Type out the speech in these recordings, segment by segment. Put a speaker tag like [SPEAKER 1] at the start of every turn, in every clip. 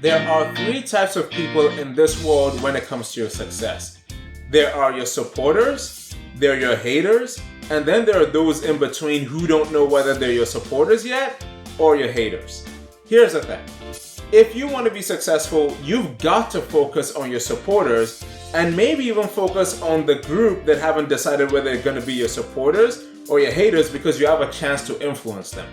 [SPEAKER 1] There are three types of people in this world when it comes to your success. There are your supporters, there are your haters, and then there are those in between who don't know whether they're your supporters yet or your haters. Here's the thing. If you want to be successful, you've got to focus on your supporters and maybe even focus on the group that haven't decided whether they're going to be your supporters or your haters, because you have a chance to influence them.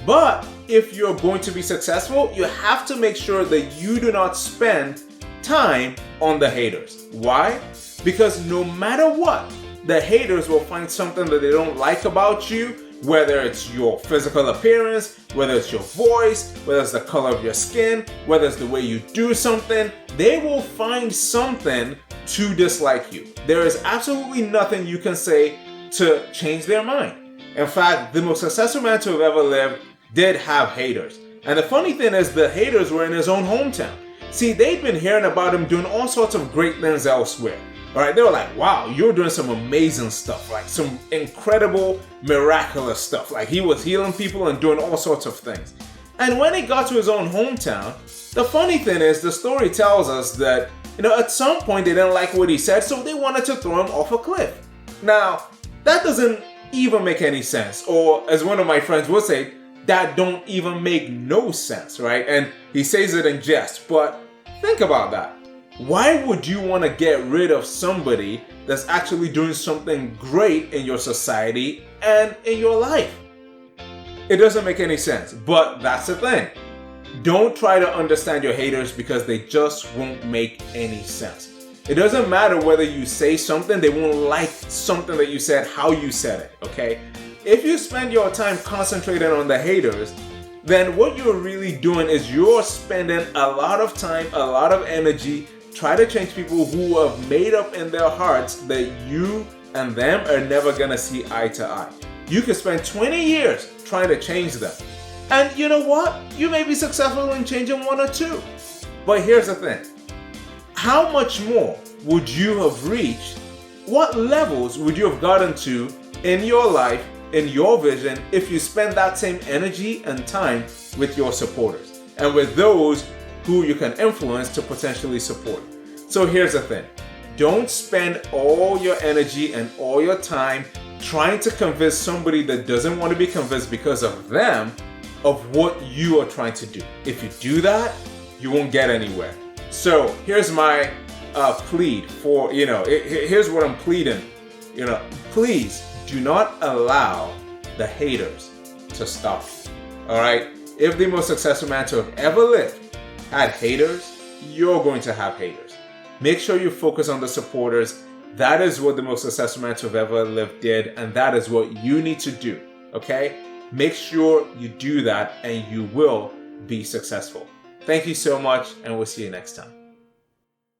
[SPEAKER 1] But if you're going to be successful, you have to make sure that you do not spend time on the haters. Why? Because no matter what, the haters will find something that they don't like about you, whether it's your physical appearance, whether it's your voice, whether it's the color of your skin, whether it's the way you do something. They will find something to dislike you. There is absolutely nothing you can say to change their mind. In fact, the most successful man to have ever lived did have haters. And the funny thing is, the haters were in his own hometown. See, they'd been hearing about him doing all sorts of great things elsewhere. All right, they were like, wow, you're doing some amazing stuff, like some incredible, miraculous stuff. Like he was healing people and doing all sorts of things. And when he got to his own hometown, the funny thing is, the story tells us that, at some point they didn't like what he said, so they wanted to throw him off a cliff. Now, that doesn't even make any sense. Or as one of my friends would say, that don't even make no sense, right? And he says it in jest, but think about that. Why would you want to get rid of somebody that's actually doing something great in your society and in your life? It doesn't make any sense, but that's the thing. Don't try to understand your haters, because they just won't make any sense. It doesn't matter whether you say something, they won't like something that you said, how you said it, okay? If you spend your time concentrating on the haters, then what you're really doing is you're spending a lot of time, a lot of energy, try to change people who have made up in their hearts that you and them are never gonna see eye to eye. You can spend 20 years trying to change them. And you know what? You may be successful in changing one or two. But here's the thing. How much more would you have reached? What levels would you have gotten to in your life, in your vision, if you spend that same energy and time with your supporters and with those who you can influence to potentially support? So here's the thing. Don't spend all your energy and all your time trying to convince somebody that doesn't want to be convinced because of them of what you are trying to do. If you do that, you won't get anywhere. So here's my plead for, here's what I'm pleading. Please do not allow the haters to stop you. All right? If the most successful man to have ever lived had haters, you're going to have haters. Make sure you focus on the supporters. That is what the most successful man to have ever lived did, and that is what you need to do. Okay? Make sure you do that and you will be successful. Thank you so much, and we'll see you next time.